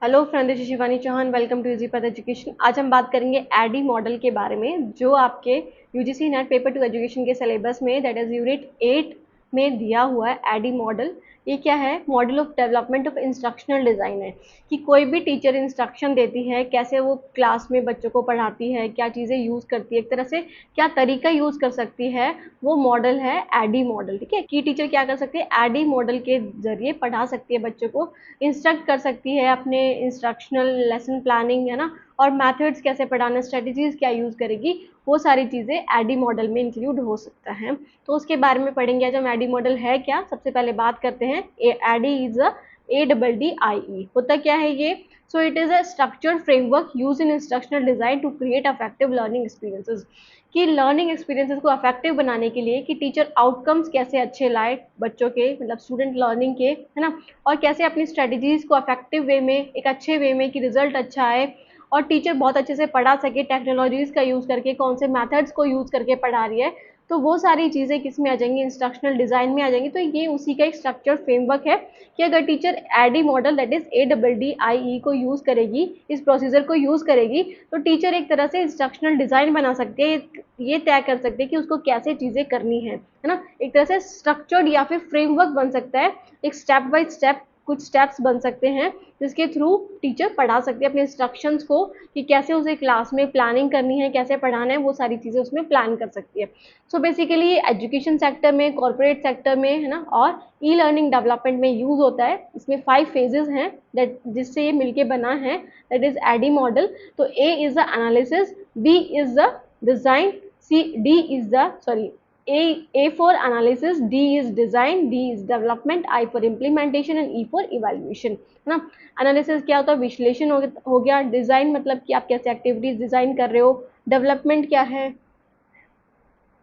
Hello friend, this is Shivani Chauhan. Welcome to Easypath education. आज हम बात करेंगे एडी मॉडल के बारे में, जो आपके UGC net paper two education के सिलेबस में दैट इज यूनिट 8 में दिया हुआ है। एडी मॉडल ये क्या है? Model of development of instructional design है कि कोई भी टीचर इंस्ट्रक्शन देती है, कैसे वो क्लास में बच्चों को पढ़ाती है, क्या चीज़ें यूज़ करती है, एक तरह से क्या तरीका यूज़ कर सकती है, वो मॉडल है एडी मॉडल। ठीक है, कि टीचर क्या कर सकती है? एडी मॉडल के जरिए पढ़ा सकती है बच्चों को, इंस्ट्रक्ट कर सकती है अपने इंस्ट्रक्शनल लेसन प्लानिंग, है ना, और मेथड्स कैसे पढ़ाना, स्ट्रेटजीज क्या यूज़ करेगी, वो सारी चीज़ें एडी मॉडल में इंक्लूड हो सकता है। तो उसके बारे में पढ़ेंगे आज हम। एडी मॉडल है क्या? सबसे पहले बात करते हैं। एडी इज अ ADDIE होता क्या है ये? So it is a structured framework use in instructional design to create effective learning experiences. कि लर्निंग एक्सपीरियंसेस को अफेक्टिव बनाने के लिए कि टीचर आउटकम्स कैसे अच्छे लाए बच्चों के, मतलब स्टूडेंट लर्निंग के, है ना, और कैसे अपनी स्ट्रेटजीज को अफेक्टिव वे में, एक अच्छे वे में, कि रिजल्ट अच्छा आए और टीचर बहुत अच्छे से पढ़ा सके, टेक्नोलॉजीज का यूज़ करके, कौन से मेथड्स को यूज़ करके पढ़ा रही है। तो वो सारी चीज़ें किस में आ जाएंगी? इंस्ट्रक्शनल डिज़ाइन में आ जाएंगी। तो ये उसी का एक स्ट्रक्चर फ्रेमवर्क है कि अगर teacher ADDIE model that is ADDIE को यूज़ करेगी, इस प्रोसीजर को यूज़ करेगी, तो टीचर एक तरह से इंस्ट्रक्शनल डिज़ाइन बना सकते हैं, ये तय कर सकते हैं कि उसको कैसे चीज़ें करनी है ना। एक तरह से स्ट्रक्चर्ड या फिर फ्रेमवर्क बन सकता है, एक स्टेप बाय स्टेप कुछ स्टेप्स बन सकते हैं जिसके थ्रू टीचर पढ़ा सकते हैं अपने इंस्ट्रक्शंस को, कि कैसे उसे क्लास में प्लानिंग करनी है, कैसे पढ़ाना है, वो सारी चीज़ें उसमें प्लान कर सकती है। सो बेसिकली एजुकेशन सेक्टर में, कॉर्पोरेट सेक्टर में, है ना, और ई लर्निंग डेवलपमेंट में यूज़ होता है। इसमें 5 फेजेस हैं दैट जिससे ये मिलके बना है, दैट इज एडी मॉडल। तो A is the analysis, B is the design, C D is the sorry A for analysis, D is design, D is development, I for implementation and E for evaluation, है ना। Analysis क्या होता है? विश्लेषण हो गया। Design मतलब कि आप कैसे एक्टिविटीज डिज़ाइन कर रहे हो। डेवलपमेंट क्या है?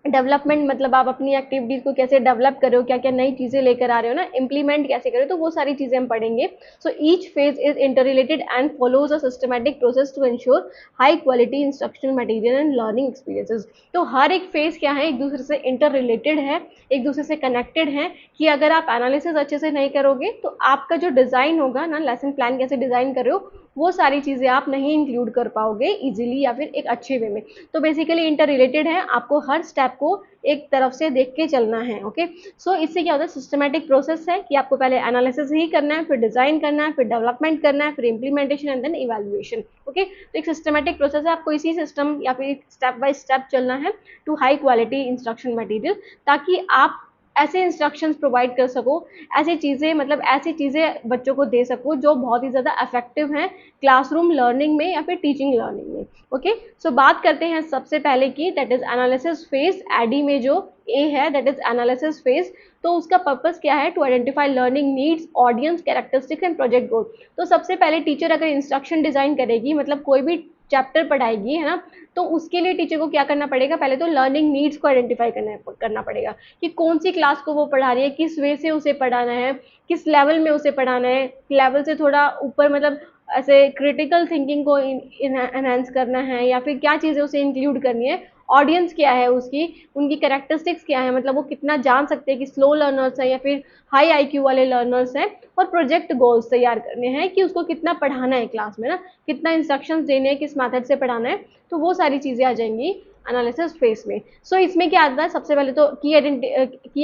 डेवलपमेंट मतलब आप अपनी एक्टिविटीज़ को कैसे डेवलप कर रहे हो, क्या क्या नई चीज़ें लेकर आ रहे हो ना, इम्प्लीमेंट कैसे कर रहे हो, तो वो सारी चीज़ें हम पढ़ेंगे। So each phase is interrelated and follows a systematic process to ensure high quality instructional material and learning experiences. तो हर एक फेज क्या है? एक दूसरे से इंटर रिलेटेड है, एक दूसरे से कनेक्टेड है। कि अगर आप एनालिसिस अच्छे से नहीं करोगे तो आपका जो डिज़ाइन होगा ना, लेसन प्लान कैसे डिज़ाइन कर रहे हो, वो सारी चीज़ें आप नहीं इंक्लूड कर पाओगे इजीली या फिर एक अच्छे वे में। तो बेसिकली इंटर रिलेटेड है, आपको हर स्टेप को एक तरफ से देख के चलना है। ओके, सो इससे क्या होता है? सिस्टमैटिक प्रोसेस है कि आपको पहले एनालिसिस ही करना है, फिर डिज़ाइन करना है, फिर डेवलपमेंट करना है, फिर implementation and then evaluation. Okay, तो एक सिस्टमैटिक प्रोसेस है, आपको इसी सिस्टम या फिर स्टेप बाय स्टेप चलना है to high quality instruction material, ताकि आप ऐसे इंस्ट्रक्शंस प्रोवाइड कर सको, ऐसी चीज़ें, मतलब ऐसी चीज़ें बच्चों को दे सको जो बहुत ही ज़्यादा इफेक्टिव हैं क्लासरूम लर्निंग में या फिर टीचिंग लर्निंग में। ओके, सो बात करते हैं सबसे पहले की, that is analysis phase. ADDIE में जो ए है दैट इज एनालिसिस फेज, तो उसका पर्पस क्या है? To identify learning needs, audience, characteristics and project goal. तो सबसे पहले टीचर अगर इंस्ट्रक्शन डिज़ाइन करेगी, मतलब कोई भी चैप्टर पढ़ाएगी, है ना, तो उसके लिए टीचर को क्या करना पड़ेगा? पहले तो लर्निंग नीड्स को आइडेंटिफाई करना पड़ेगा कि कौन सी क्लास को वो पढ़ा रही है, किस वे से उसे पढ़ाना है, किस लेवल में उसे पढ़ाना है, लेवल से थोड़ा ऊपर, मतलब ऐसे क्रिटिकल थिंकिंग को इनहेंस करना है, या फिर क्या चीज़ें उसे इंक्लूड करनी है, ऑडियंस क्या है उसकी, उनकी कैरेक्टरिस्टिक्स क्या है, मतलब वो कितना जान सकते हैं कि स्लो लर्नर्स हैं या फिर हाई आईक्यू वाले लर्नर्स हैं, और प्रोजेक्ट गोल्स तैयार करने हैं कि उसको कितना पढ़ाना है क्लास में ना, कितना इंस्ट्रक्शंस देने हैं, किस मेथड से पढ़ाना है। तो वो सारी चीज़ें आ जाएंगी एनालिसिस फेज में। सो इसमें क्या आता है? सबसे पहले तो की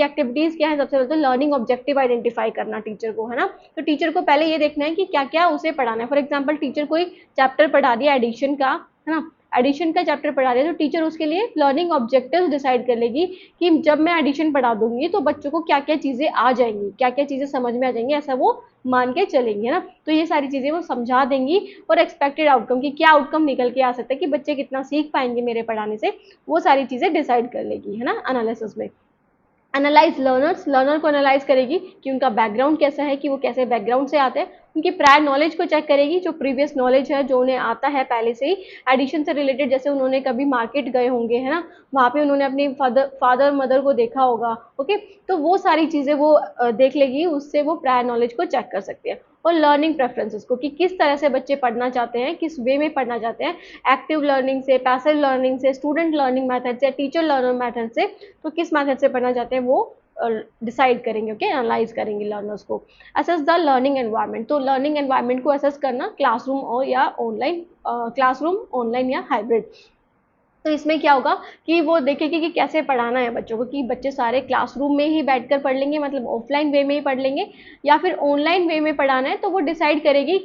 एक्टिविटीज़ क्या है? सबसे पहले तो लर्निंग ऑब्जेक्टिव आइडेंटिफाई करना टीचर को, है ना। तो टीचर को पहले ये देखना है कि क्या क्या उसे पढ़ाना है। फॉर एग्जाम्पल टीचर कोई चैप्टर पढ़ा दिया एडिशन का, है ना, एडिशन का चैप्टर पढ़ा रही है, तो टीचर उसके लिए लर्निंग ऑब्जेक्टिव्स डिसाइड कर लेगी कि जब मैं एडिशन पढ़ा दूंगी तो बच्चों को क्या क्या चीज़ें आ जाएंगी, क्या क्या चीज़ें समझ में आ जाएंगी, ऐसा वो मान के चलेंगे ना। तो ये सारी चीज़ें वो समझा देंगी, और एक्सपेक्टेड आउटकम की क्या आउटकम निकल के आ सकता है कि बच्चे कितना सीख पाएंगे मेरे पढ़ाने से, वो सारी चीज़ें डिसाइड कर लेगी, है ना, एनालिसिस में। एनालाइज लर्नर्स, लर्नर को एनालाइज करेगी कि उनका बैकग्राउंड कैसा है, कि वो कैसे बैकग्राउंड से आते हैं, उनकी प्रायर नॉलेज को चेक करेगी, जो प्रीवियस नॉलेज है, जो उन्हें आता है पहले से ही एडिशन से रिलेटेड, जैसे उन्होंने कभी मार्केट गए होंगे, है ना, वहाँ पे उन्होंने अपनी फादर मदर को देखा होगा। ओके, तो वो सारी चीज़ें वो देख लेगी, उससे वो प्रायर नॉलेज को चेक कर सकते हैं। और लर्निंग प्रेफरेंसेस को, कि किस तरह से बच्चे पढ़ना चाहते हैं, किस वे में पढ़ना चाहते हैं, एक्टिव लर्निंग से, पैसिव लर्निंग से, स्टूडेंट लर्निंग मेथड से, टीचर लर्नर मेथड से, तो किस मेथड से पढ़ना चाहते हैं वो डिसाइड करेंगे, ओके, एनालाइज करेंगे लर्नर्स को। असेस द लर्निंग एनवायरनमेंट, तो लर्निंग एनवायरनमेंट को असेस करना, क्लासरूम और या ऑनलाइन, क्लासरूम ऑनलाइन या हाइब्रिड। तो इसमें क्या होगा कि वो देखेगी कि कैसे पढ़ाना है बच्चों को, कि बच्चे सारे क्लासरूम में ही बैठकर पढ़ लेंगे, मतलब ऑफलाइन वे में ही पढ़ लेंगे, या फिर ऑनलाइन वे में पढ़ाना है। तो वो डिसाइड करेगी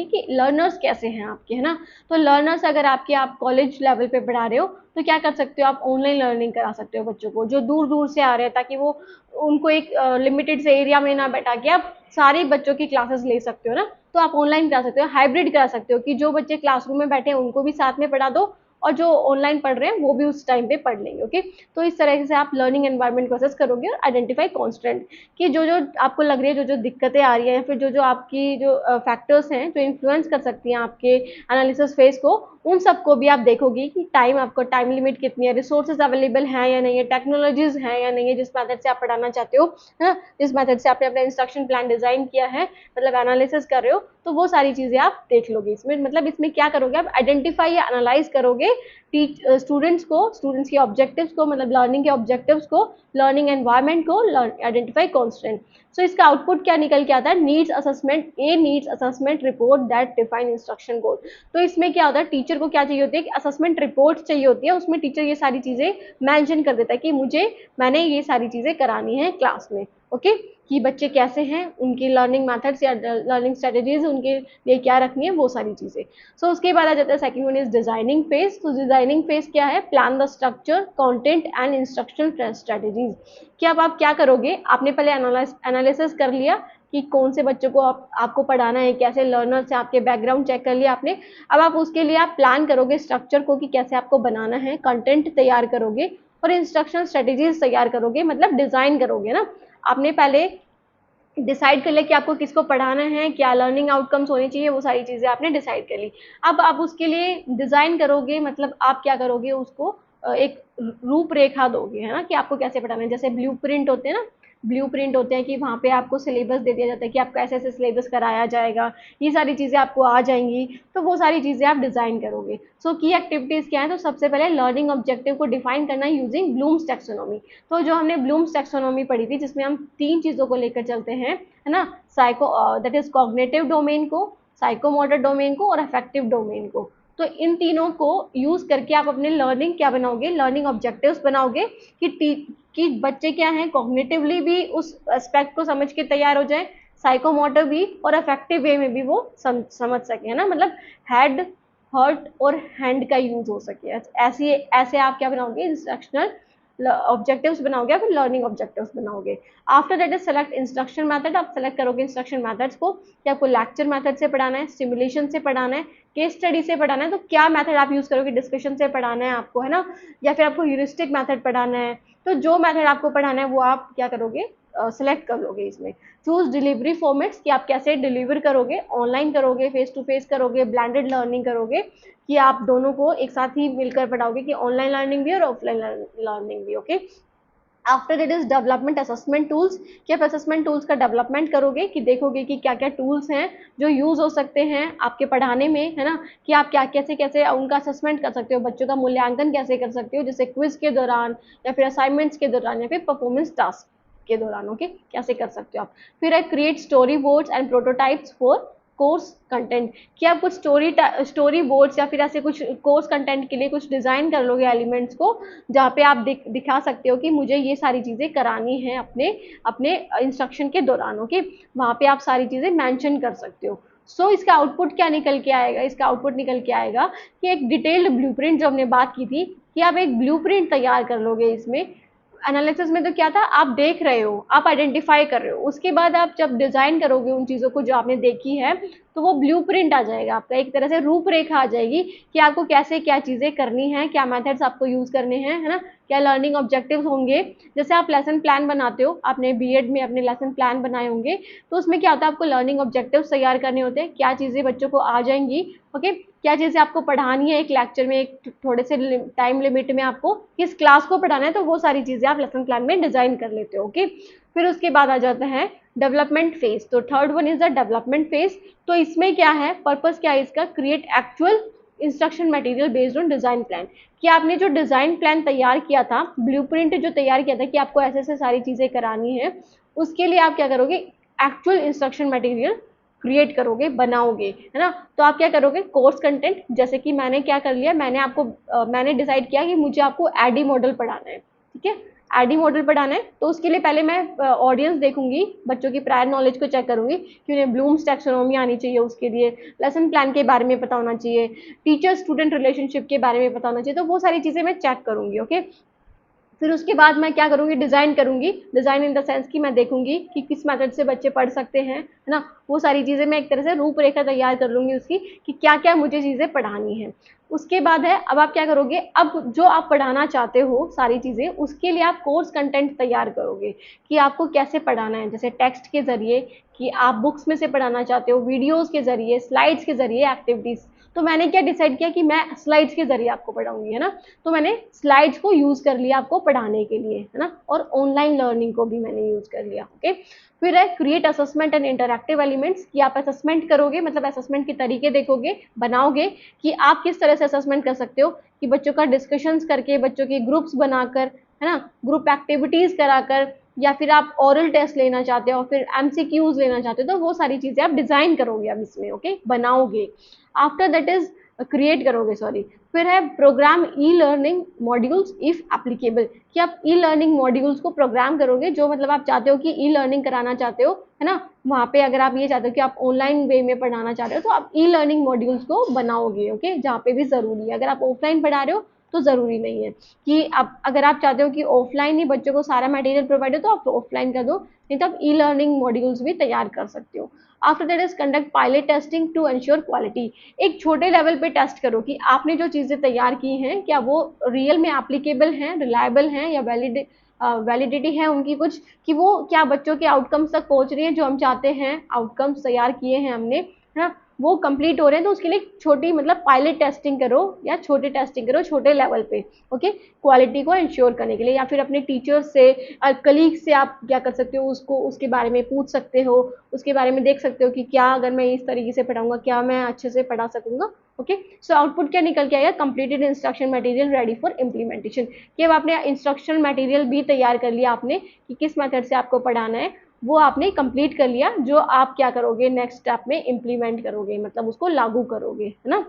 कि लर्नर्स कैसे हैं आपके, है ना। तो लर्नर्स अगर आप कॉलेज लेवल पे पढ़ा रहे हो तो क्या कर सकते हो, आप ऑनलाइन लर्निंग करा सकते हो बच्चों को जो दूर दूर से आ रहे हैं, ताकि वो उनको एक लिमिटेड से एरिया में ना बैठा के आप सारे बच्चों की क्लासेस ले सकते हो ना। तो आप ऑनलाइन करा सकते हो, हाइब्रिड करा सकते हो कि जो बच्चे क्लासरूम में बैठे हैं उनको भी साथ में पढ़ा दो, और जो ऑनलाइन पढ़ रहे हैं वो भी उस टाइम पे पढ़ लेंगे, ओके। तो इस तरह से आप लर्निंग एनवायरनमेंट को असेस करोगे और आइडेंटिफाई कॉन्स्टेंट, कि जो जो आपको लग रही है, जो जो दिक्कतें आ रही हैं, या फिर जो जो आपकी जो फैक्टर्स हैं जो इन्फ्लुएंस कर सकती हैं आपके एनालिसिस फेज को, उन सबको भी आप देखोगे कि आपको टाइम लिमिट कितनी है, रिसोर्सेज अवेलेबल हैं या नहीं है, टेक्नोलॉजीज हैं या नहीं है जिस मेथड से आप पढ़ाना चाहते हो, है ना, जिस मेथड से आपने अपना इंस्ट्रक्शन प्लान डिजाइन किया है, मतलब एनालिसिस कर रहे हो, तो वो सारी चीजें आप देख लोगे इसमें। मतलब इसमें क्या करोगे, आप आइडेंटिफाई या एनालाइज करोगे स्टूडेंट्स के ऑब्जेक्टिव्स को, मतलब लर्निंग के ऑब्जेक्टिव्स को, लर्निंग एनवायरनमेंट को, आइडेंटिफाई कॉन्स्टेंट। सो इसका आउटपुट क्या निकल के आता है, needs assessment report that define instruction goal. तो इसमें क्या होता है, टीचर को क्या चाहिए होती है कि असेसमेंट रिपोर्ट चाहिए होती है, उसमें टीचर ये सारी चीजें मेंशन कर देता है कि मैंने ये सारी चीजें करानी है क्लास में, ओके, कि बच्चे कैसे हैं, उनकी लर्निंग मेथड्स या लर्निंग स्ट्रेटेजीज उनके लिए क्या रखनी है, वो सारी चीजें। सो उसके बाद आ जाता है second one is designing phase. तो डिजाइनिंग फेज क्या है, plan the structure, content and instructional strategies. कि अब आप क्या करोगे, आपने पहले एनालिसिस कर लिया कि कौन से बच्चों को आपको पढ़ाना है, कैसे लर्नर से आपके बैकग्राउंड चेक कर लिया आपने। अब आप उसके लिए आप प्लान करोगे स्ट्रक्चर को कि कैसे आपको बनाना है, कंटेंट तैयार करोगे और इंस्ट्रक्शनल स्ट्रेटेजीज तैयार करोगे, मतलब डिजाइन करोगे ना। आपने पहले डिसाइड कर लिया कि आपको किसको पढ़ाना है, क्या लर्निंग आउटकम्स होनी चाहिए, वो सारी चीजें आपने डिसाइड कर ली। अब आप उसके लिए डिजाइन करोगे, मतलब आप क्या करोगे, उसको एक रूपरेखा दोगे, है ना, कि आपको कैसे पढ़ाना है। जैसे ब्लूप्रिंट होते हैं ना, ब्लूप्रिंट होते हैं कि वहाँ पे आपको सिलेबस दे दिया जाता है कि आपको ऐसे ऐसे सिलेबस कराया जाएगा, ये सारी चीज़ें आपको आ जाएंगी, तो वो सारी चीज़ें आप डिज़ाइन करोगे। सो की एक्टिविटीज़ क्या है, तो सबसे पहले लर्निंग ऑब्जेक्टिव को डिफाइन करना यूजिंग ब्लूम्स टैक्सोनॉमी। तो जो हमने ब्लूम्स टैक्सोनॉमी पढ़ी थी, जिसमें हम 3 चीज़ों को लेकर चलते हैं, है ना, दैट इज कॉग्निटिव डोमेन को, साइकोमोटर डोमेन को और अफेक्टिव डोमेन को। तो इन तीनों को यूज करके आप अपने लर्निंग क्या बनाओगे, लर्निंग ऑब्जेक्टिव्स बनाओगे कि बच्चे क्या हैं, कॉग्निटिवली भी उस एस्पेक्ट को समझ के तैयार हो जाए, साइकोमोटर भी और अफेक्टिव वे में भी वो समझ सके, है ना, मतलब हेड, हर्ट और हैंड का यूज हो सके। ऐसे आप क्या बनाओगे, इंस्ट्रक्शनल ऑब्जेक्टिव्स बनाओगे, फिर लर्निंग ऑब्जेक्टिव्स बनाओगे। After that is select instruction method. आप सेलेक्ट करोगे इंस्ट्रक्शन मेथड्स को कि आपको लेक्चर मेथड से पढ़ाना है, स्टिमुलेशन से पढ़ाना है, केस स्टडी से पढ़ाना है, तो क्या मेथड आप यूज करोगे, डिस्कशन से पढ़ाना है आपको, है ना, या फिर आपको ह्यूरिस्टिक मेथड पढ़ाना है। तो जो मेथड आपको पढ़ाना है वो आप क्या करोगे, सेलेक्ट कर लोगे इसमें। चूज डिलीवरी फॉर्मेट्स कि आप कैसे डिलीवर करोगे, ऑनलाइन करोगे, फेस टू फेस करोगे, ब्लेंडेड लर्निंग करोगे, कि आप दोनों को एक साथ ही मिलकर पढ़ाओगे, कि ऑनलाइन लर्निंग भी और ऑफलाइन लर्निंग भी, okay. After it is development assessment tools, कि आप असेसमेंट टूल्स का डेवलपमेंट करोगे, कि देखोगे कि क्या क्या टूल्स हैं जो यूज हो सकते हैं आपके पढ़ाने में, है ना, कि आप क्या कैसे कैसे उनका असेसमेंट कर सकते हो, बच्चों का मूल्यांकन कैसे कर सकते हो, जैसे क्विज के दौरान या फिर असाइनमेंट्स के दौरान या फिर परफॉर्मेंस टास्क के दौरान, ओके, कैसे कर सकते हो आप। फिर है create story boards and prototypes for course content, कि आप कुछ स्टोरी बोर्ड्स या फिर ऐसे कुछ कोर्स कंटेंट के लिए कुछ डिजाइन कर लोगे एलिमेंट्स को, जहाँ पे आप दिखा सकते हो कि मुझे ये सारी चीजें करानी है अपने अपने इंस्ट्रक्शन के दौरान, ओके, वहाँ पे आप सारी चीजें मेंशन कर सकते हो। सो इसका आउटपुट क्या निकल के आएगा, इसका आउटपुट निकल के आएगा कि एक डिटेल्ड ब्लूप्रिंट, जो हमने बात की थी, कि आप एक ब्लूप्रिंट तैयार कर लोगे। इसमें एनालिसिस में तो क्या था, आप देख रहे हो, आप आइडेंटिफाई कर रहे हो, उसके बाद आप जब डिजाइन करोगे उन चीजों को जो आपने देखी है, तो वो ब्लूप्रिंट आ जाएगा आपका, एक तरह से रूपरेखा आ जाएगी कि आपको कैसे क्या चीजें करनी है, क्या मेथड्स आपको यूज करने हैं, है ना, क्या लर्निंग ऑब्जेक्टिव्स होंगे। जैसे आप लेसन प्लान बनाते हो, आपने बीएड में अपने लेसन प्लान बनाए होंगे, तो उसमें क्या होता है, आपको लर्निंग ऑब्जेक्टिव्स तैयार करने होते हैं, क्या चीजें बच्चों को आ जाएंगी, ओके, क्या चीजें आपको पढ़ानी है एक लेक्चर में, एक थोड़े से टाइम लिमिट में आपको किस क्लास को पढ़ाना है, तो वो सारी चीजें आप लेसन प्लान में डिजाइन कर लेते हो, ओके। फिर उसके बाद आ जाता है डेवलपमेंट फेज। तो third one is the development phase. तो इसमें क्या है, पर्पस क्या है इसका, create actual instruction material based on design plan, कि आपने जो डिजाइन प्लान तैयार किया था, ब्लूप्रिंट जो तैयार किया था कि आपको ऐसे ऐसे सारी चीजें करानी है, उसके लिए आप क्या करोगे, एक्चुअल इंस्ट्रक्शन मटेरियल क्रिएट करोगे, बनाओगे, है ना। तो आप क्या करोगे, कोर्स कंटेंट, जैसे कि मैंने क्या कर लिया, मैंने डिसाइड किया कि मुझे आपको एडी मॉडल पढ़ाना है, ठीक है, एडी मॉडल पढ़ाना है। तो उसके लिए पहले मैं ऑडियंस देखूंगी, बच्चों की प्रायर नॉलेज को चेक करूंगी कि उन्हें ब्लूम्स टैक्सोनॉमी आनी चाहिए, उसके लिए लेसन प्लान के बारे में पता होना चाहिए, टीचर स्टूडेंट रिलेशनशिप के बारे में पता होना चाहिए, तो वो सारी चीजें मैं चेक करूंगी, ओके। फिर उसके बाद मैं क्या करूंगी, डिजाइन करूंगी, डिजाइन इन द सेंस कि मैं देखूंगी कि किस मेथड से बच्चे पढ़ सकते हैं, है ना। वो सारी चीजें मैं एक तरह से रूपरेखा तैयार कर लूंगी उसकी, कि क्या क्या मुझे चीजें पढ़ानी है। उसके बाद है, अब आप क्या करोगे, अब जो आप पढ़ाना चाहते हो सारी चीजें, उसके लिए आप कोर्स कंटेंट तैयार करोगे कि आपको कैसे पढ़ाना है, जैसे टेक्स्ट के जरिए, कि आप बुक्स में से पढ़ाना चाहते हो, वीडियोस के जरिए, स्लाइड्स के जरिए, एक्टिविटीज। तो मैंने क्या डिसाइड किया कि मैं स्लाइड्स के जरिए आपको पढ़ाऊंगी, है ना। तो मैंने स्लाइड्स को यूज कर लिया आपको पढ़ाने के लिए, है ना, और ऑनलाइन लर्निंग को भी मैंने यूज कर लिया, ओके। फिर है create assessment and interactive elements, कि आप असेसमेंट करोगे, मतलब असेसमेंट के तरीके देखोगे, बनाओगे कि आप किस तरह से असेसमेंट कर सकते हो, कि बच्चों का डिस्कशंस करके, बच्चों के ग्रुप्स बनाकर, है ना, ग्रुप एक्टिविटीज कराकर, या फिर आप ओरल टेस्ट लेना चाहते हो, फिर एमसीक्यूज लेना चाहते हो, तो वो सारी चीजें आप डिजाइन करोगे अब इसमें, ओके, बनाओगे। आफ्टर दैट इज क्रिएट करोगे, सॉरी। फिर है program e learning modules if applicable, कि आप ई लर्निंग मॉड्यूल्स को प्रोग्राम करोगे, जो मतलब आप चाहते हो कि ई लर्निंग कराना चाहते हो, है ना, वहाँ पे अगर आप ये चाहते हो कि आप ऑनलाइन वे में पढ़ाना चाहते हो, तो आप ई लर्निंग मॉड्यूल्स को बनाओगे, ओके, जहाँ पे भी जरूरी है। अगर आप ऑफलाइन पढ़ा रहे हो तो जरूरी नहीं है, कि आप अगर आप चाहते हो कि ऑफलाइन ही बच्चों को सारा मटेरियल प्रोवाइड हो, तो आप ऑफलाइन कर दो, नहीं तो आप ई लर्निंग मॉड्यूल्स भी तैयार कर सकते हो। After that is conduct pilot testing to ensure quality, एक छोटे लेवल पे टेस्ट करो कि आपने जो चीजें तैयार की हैं, क्या वो रियल में एप्लीकेबल हैं, रिलायबल हैं, या वैलिडिटी है उनकी कुछ, कि वो क्या बच्चों के आउटकम्स तक पहुंच रही है, जो हम चाहते हैं, आउटकम्स तैयार किए हैं हमने, है ना, वो कंप्लीट हो रहे हैं। तो उसके लिए छोटी, मतलब पायलट टेस्टिंग करो, या छोटे टेस्टिंग करो छोटे लेवल पे, ओके, क्वालिटी को इंश्योर करने के लिए। या फिर अपने टीचर्स से, कलीग से आप क्या कर सकते हो, उसको उसके बारे में पूछ सकते हो, उसके बारे में देख सकते हो कि क्या अगर मैं इस तरीके से पढ़ाऊंगा, क्या मैं अच्छे से पढ़ा सकूंगा, ओके। सो आउटपुट क्या निकल के आएगा, completed instruction material ready for implementation, कि अब आपने इंस्ट्रक्शन मटेरियल भी तैयार कर लिया आपने, कि किस मेथड से आपको पढ़ाना है, वो आपने कंप्लीट कर लिया, जो आप क्या करोगे, नेक्स्ट स्टेप में इम्प्लीमेंट करोगे, मतलब उसको लागू करोगे, है ना।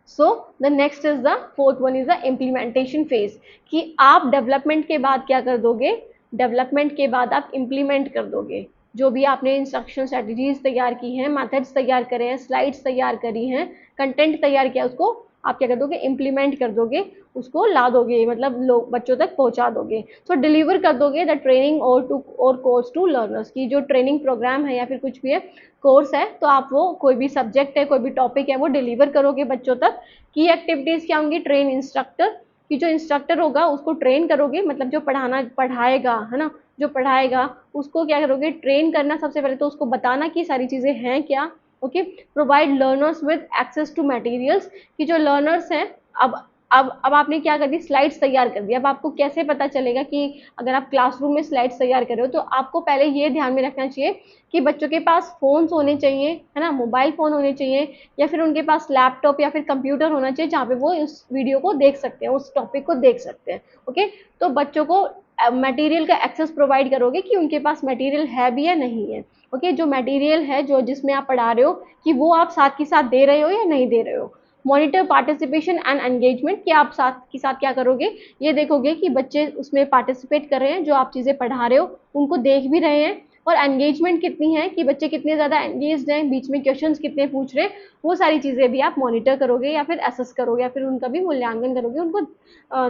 So the next is the fourth one is the implementation phase, कि आप डेवलपमेंट के बाद क्या कर दोगे, डेवलपमेंट के बाद आप इम्प्लीमेंट कर दोगे, जो भी आपने इंस्ट्रक्शन स्ट्रेटजीज तैयार की हैं, मेथड्स तैयार करे हैं, स्लाइड्स तैयार करी हैं, कंटेंट तैयार किया, उसको आप क्या कर दोगे, इम्प्लीमेंट कर दोगे, उसको ला दोगे, मतलब लोग बच्चों तक पहुंचा दोगे। सो डिलीवर कर दोगे द ट्रेनिंग और कोर्स टू लर्नर्स, की जो ट्रेनिंग प्रोग्राम है या फिर कुछ भी है, कोर्स है, तो आप वो कोई भी सब्जेक्ट है, कोई भी टॉपिक है, वो डिलीवर करोगे बच्चों तक। की एक्टिविटीज क्या होंगी, ट्रेन इंस्ट्रक्टर, कि जो इंस्ट्रक्टर होगा उसको ट्रेन करोगे, मतलब जो पढ़ाएगा, है ना, जो पढ़ाएगा उसको क्या करोगे, ट्रेन करना। सबसे पहले तो उसको बताना कि सारी चीजें हैं क्या, okay. Provide learners with access to materials, कि जो लर्नर्स हैं, अब आपने क्या कर दी, स्लाइड्स तैयार कर दी। अब आपको कैसे पता चलेगा कि अगर आप क्लासरूम में स्लाइड्स तैयार कर रहे हो, तो आपको पहले ये ध्यान में रखना चाहिए कि बच्चों के पास फोन्स होने चाहिए, है ना, मोबाइल फोन होने चाहिए, या फिर उनके पास लैपटॉप या फिर कंप्यूटर होना चाहिए, जहाँ पे वो उस वीडियो को देख सकते हैं, उस टॉपिक को देख सकते हैं, ओके। तो बच्चों को मटेरियल का एक्सेस प्रोवाइड करोगे कि उनके पास मटेरियल है भी या नहीं है, ओके। जो मटेरियल है, जो जिसमें आप पढ़ा रहे हो, कि वो आप साथ के साथ दे रहे हो या नहीं दे रहे हो। मॉनिटर पार्टिसिपेशन एंड एंगेजमेंट, कि आप साथ के साथ क्या करोगे, ये देखोगे कि बच्चे उसमें पार्टिसिपेट कर रहे हैं, जो आप चीज़ें पढ़ा रहे हो उनको देख भी रहे हैं, और एंगेजमेंट कितनी है, कि बच्चे कितने ज़्यादा एंगेज्ड हैं, बीच में क्वेश्चंस कितने पूछ रहे हैं, वो सारी चीज़ें भी आप मॉनिटर करोगे, या फिर असेस करोगे, या फिर उनका भी मूल्यांकन करोगे, उनको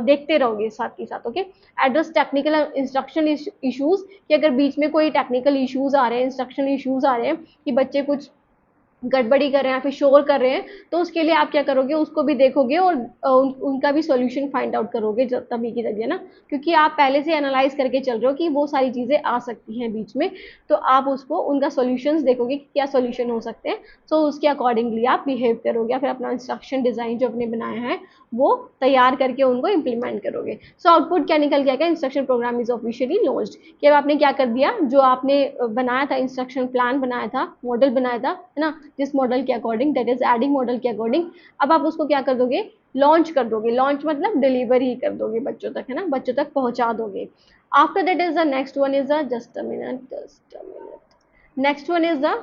देखते रहोगे साथ के साथ, okay. Address technical instruction issues, कि अगर बीच में कोई टेक्निकल इशूज़ आ रहे हैं, इंस्ट्रक्शन इशूज़ आ रहे हैं, कि बच्चे कुछ गड़बड़ी कर रहे हैं या फिर शोर कर रहे हैं, तो उसके लिए आप क्या करोगे, उसको भी देखोगे, और उनका भी सॉल्यूशन फाइंड आउट करोगे, तभी की तभी, है ना। क्योंकि आप पहले से एनालाइज करके चल रहे हो कि वो सारी चीज़ें आ सकती हैं बीच में, तो आप उसको उनका सॉल्यूशंस देखोगे कि क्या सॉल्यूशन हो सकते हैं, तो उसके अकॉर्डिंगली आप बिहेव करोगे, या फिर अपना इंस्ट्रक्शन डिज़ाइन जो आपने बनाया है वो तैयार करके उनको इम्प्लीमेंट करोगे। सो आउटपुट क्या निकल गया, instruction program is officially launched, कि अब आपने क्या कर दिया, जो आपने बनाया था, इंस्ट्रक्शन प्लान बनाया था, मॉडल बनाया था, है ना, जिस मॉडल के according, that is ADDIE model के अकॉर्डिंग। अब आप उसको क्या कर दोगे, लॉन्च कर दोगे। लॉन्च मतलब डिलीवर ही कर दोगे बच्चों तक, है ना, बच्चों तक पहुंचा दोगे। After that is the next one is the, just a minute, next one is the,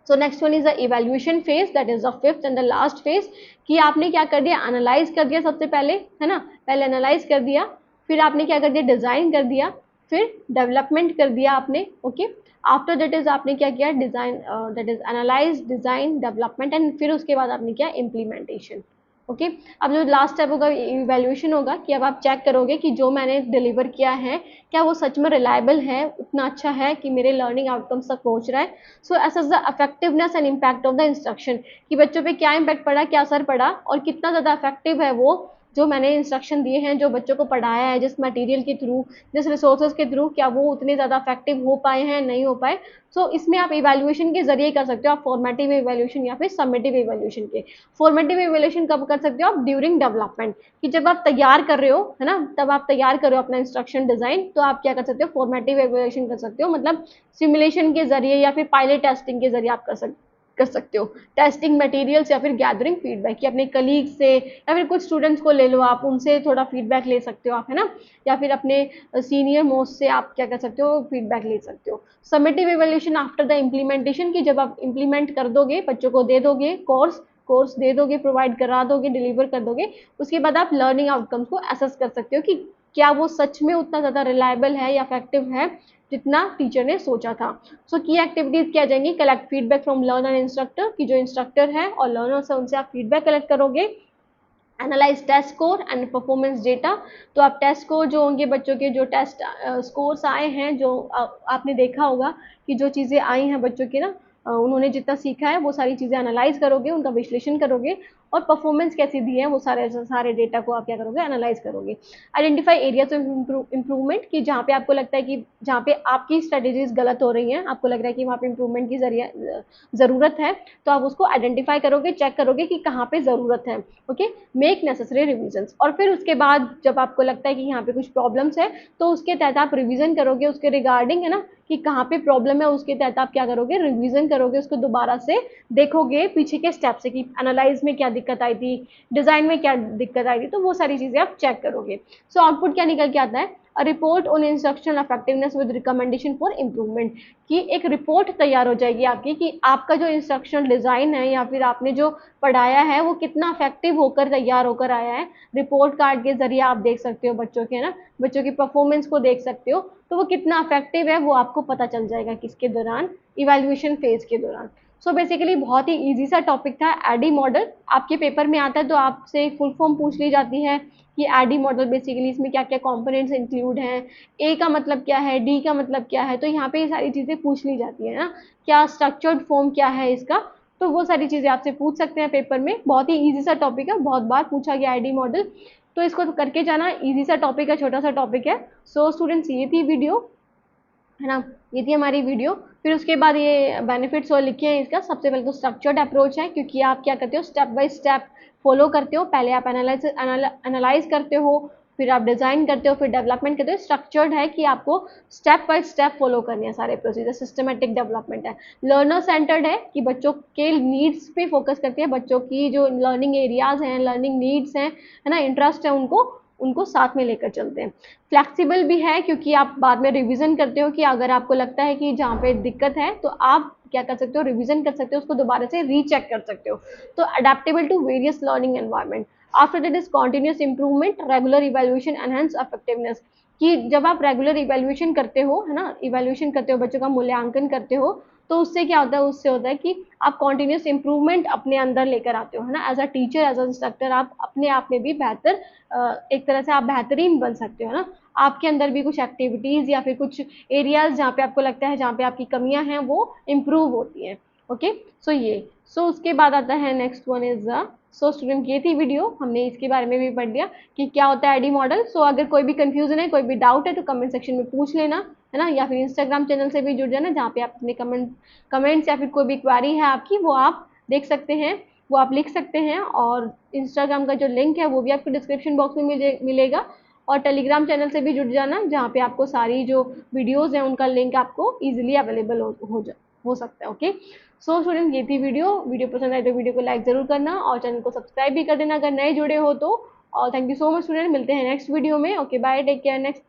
so next one is the evaluation phase, that is the fifth and the last phase. कि आपने क्या कर दिया, एनालाइज कर दिया सबसे पहले, है ना, पहले एनालाइज कर दिया, फिर आपने क्या कर दिया, डिजाइन कर दिया, फिर डेवलपमेंट कर दिया आपने। ओके, आफ्टर दैट इज आपने क्या किया, design, that is analyse, design, development, and फिर उसके बाद आपने किया इम्प्लीमेंटेशन। ओके, अब जो लास्ट स्टेप होगा इवैल्यूएशन होगा, कि अब आप चेक करोगे कि जो मैंने डिलीवर किया है क्या वो सच में रिलायबल है, उतना अच्छा है कि मेरे लर्निंग आउटकम्स तक पहुंच रहा है। So assess the effectiveness and impact of the instruction, कि बच्चों पे क्या इम्पैक्ट पड़ा, क्या असर पड़ा, और कितना ज़्यादा इफेक्टिव है वो जो मैंने इंस्ट्रक्शन दिए हैं, जो बच्चों को पढ़ाया है, जिस मटेरियल के थ्रू, जिस रिसोर्सेज के थ्रू, क्या वो उतने ज़्यादा इफेक्टिव हो पाए हैं, नहीं हो पाए। सो इसमें आप इवैल्यूएशन के जरिए कर सकते हो, आप फॉर्मेटिव इवैल्यूएशन या फिर समेटिव इवैल्यूएशन के। फॉर्मेटिव इवैल्यूएशन कब कर सकते हो आप, ड्यूरिंग डेवलपमेंट, कि जब आप तैयार कर रहे हो, है ना, तब आप तैयार कर रहे हो अपना इंस्ट्रक्शन डिजाइन, तो आप क्या कर सकते हो, फॉर्मेटिव इवैल्यूएशन कर सकते हो, मतलब सिमुलेशन के जरिए या फिर पायलट टेस्टिंग के जरिए आप कर सकते हो। टेस्टिंग मटेरियल्स या फिर गैदरिंग फीडबैक, कि अपने कलीग से या फिर कुछ स्टूडेंट्स को ले लो, आप उनसे थोड़ा फीडबैक ले सकते हो आप, है ना, या फिर अपने सीनियर मोस्ट से आप क्या कर सकते हो, फीडबैक ले सकते हो। Summative evaluation after the implementation, की जब आप इम्प्लीमेंट कर दोगे, बच्चों को दे दोगे, कोर्स दे दोगे, प्रोवाइड करा दोगे, डिलीवर कर दोगे, उसके बाद आप लर्निंग आउटकम्स को असेस कर सकते हो कि क्या वो सच में उतना ज़्यादा रिलायबल है या इफेक्टिव है जितना टीचर ने सोचा था। सो की एक्टिविटीज क्या जाएंगी, collect feedback from learner instructor, की जो इंस्ट्रक्टर है और लर्नर्स है उनसे आप फीडबैक कलेक्ट करोगे। Analyse test score and performance data, तो आप टेस्ट स्कोर जो होंगे, बच्चों के जो टेस्ट स्कोर्स आए हैं, जो आपने देखा होगा कि जो चीज़ें आई हैं बच्चों की ना, उन्होंने जितना सीखा है वो सारी चीज़ें एनालाइज करोगे, उनका विश्लेषण करोगे, और परफॉर्मेंस कैसी दी है वो सारे डेटा को आप क्या करोगे, एनालाइज करोगे। आइडेंटिफाई एरियाज ऑफ इम्प्रूवमेंट, कि जहाँ पे आपको लगता है कि जहाँ पे आपकी स्ट्रेटेजीज गलत हो रही हैं, आपको लग रहा है कि वहाँ पे इम्प्रूवमेंट की ज़रूरत है, तो आप उसको आइडेंटिफाई करोगे, चेक करोगे कि कहाँ पे ज़रूरत है। ओके, मेक नेसेसरी रिविजन्स, और फिर उसके बाद जब आपको लगता है कि यहाँ पे कुछ प्रॉब्लम्स है, तो उसके तहत आप रिवीजन करोगे उसके रिगार्डिंग, है ना, कि कहाँ पे प्रॉब्लम है, उसके तहत आप क्या करोगे, रिवीजन करोगे, उसको दोबारा से देखोगे पीछे के स्टेप से, कि एनालाइज में क्या दिक्कत आई थी, डिजाइन में क्या दिक्कत आई थी, तो वो सारी चीजें आप चेक करोगे। सो आउटपुट क्या निकल के आता है, a report on instructional effectiveness with recommendation for improvement, कि एक रिपोर्ट तैयार हो जाएगी आपकी, कि आपका जो इंस्ट्रक्शनल डिजाइन है या फिर आपने जो पढ़ाया है वो कितना इफेक्टिव होकर तैयार होकर आया है। रिपोर्ट कार्ड के जरिए आप देख सकते हो बच्चों के, ना, बच्चों की परफॉर्मेंस को देख सकते हो, तो वो कितना इफेक्टिव है वो आपको पता चल जाएगा किसके दौरान, इवैल्यूएशन फेज के दौरान। सो बेसिकली बहुत ही इजी सा टॉपिक था एडी मॉडल। आपके पेपर में आता है तो आपसे फुल फॉर्म पूछ ली जाती है कि एडी मॉडल बेसिकली इसमें क्या क्या कंपोनेंट्स इंक्लूड हैं, ए का मतलब क्या है, डी का मतलब क्या है, तो यहाँ पे ये सारी चीज़ें पूछ ली जाती है ना, क्या स्ट्रक्चर्ड फॉर्म क्या है इसका, तो वो सारी चीज़ें आपसे पूछ सकते हैं पेपर में। बहुत ही ईजी सा टॉपिक है, बहुत बार पूछा गया आईडी मॉडल, तो इसको करके जाना। इजी सा टॉपिक है, छोटा सा टॉपिक है। सो स्टूडेंट्स, ये थी वीडियो, है ना, ये थी हमारी वीडियो। फिर उसके बाद ये बेनिफिट्स और लिखे हैं इसका। सबसे पहले तो स्ट्रक्चर्ड अप्रोच है, क्योंकि आप क्या करते हो, स्टेप बाय स्टेप फॉलो करते हो। पहले आप एनालाइज करते हो, फिर आप डिजाइन करते हो, फिर डेवलपमेंट करते हो। स्ट्रक्चर्ड है कि आपको स्टेप बाय स्टेप फॉलो करने हैं सारे प्रोसीजर, सिस्टमेटिक डेवलपमेंट है। लर्नर सेंटर्ड है कि बच्चों के नीड्स पे फोकस करती है, बच्चों की जो लर्निंग एरियाज हैं, लर्निंग नीड्स हैं, है ना, इंटरेस्ट है, उनको साथ में लेकर चलते हैं। फ्लेक्सिबल भी है, क्योंकि आप बाद में रिवीजन करते हो, कि अगर आपको लगता है कि जहाँ पे दिक्कत है तो आप क्या कर सकते हो, रिवीजन कर सकते हो, उसको दोबारा से रीचेक कर सकते हो। तो adaptable to various learning environment. After that is continuous improvement, regular evaluation, enhance effectiveness, कि जब आप रेगुलर इवैल्यूएशन करते हो, है ना, इवैल्यूएशन करते हो, बच्चों का मूल्यांकन करते हो, तो उससे क्या होता है, उससे होता है कि आप कॉन्टिन्यूस इंप्रूवमेंट अपने अंदर लेकर आते हो, है ना, as a teacher, as a instructor, आप अपने आप में भी बेहतर, एक तरह से आप बेहतरीन बन सकते हो, है ना। आपके अंदर भी कुछ एक्टिविटीज़ या फिर कुछ एरियाज जहाँ पे आपको लगता है, जहाँ पे आपकी कमियां हैं, वो इम्प्रूव होती हैं। ओके, सो उसके बाद आता है next one is so student, ये थी वीडियो, हमने इसके बारे में भी पढ़ लिया कि क्या होता है एडी मॉडल। सो अगर कोई भी कंफ्यूजन है, कोई भी डाउट है, तो कमेंट सेक्शन में पूछ लेना, है ना, या फिर इंस्टाग्राम चैनल से भी जुड़ जाना, जहाँ पे आप अपने कमेंट्स या फिर कोई भी क्वारी है आपकी, वो आप देख सकते हैं, वो आप लिख सकते हैं। और इंस्टाग्राम का जो लिंक है वो भी आपको डिस्क्रिप्शन बॉक्स में मिलेगा। और टेलीग्राम चैनल से भी जुड़ जाना, जहाँ पे आपको सारी जो वीडियोस हैं उनका लिंक आपको ईजिली अवेलेबल हो सकता है। ओके, सो स्टूडेंट ये थी वीडियो पसंद आए तो वीडियो को लाइक जरूर करना और चैनल को सब्सक्राइब भी कर देना अगर नए जुड़े हो तो। और thank you so much student, मिलते हैं नेक्स्ट वीडियो में। Okay bye, take care, next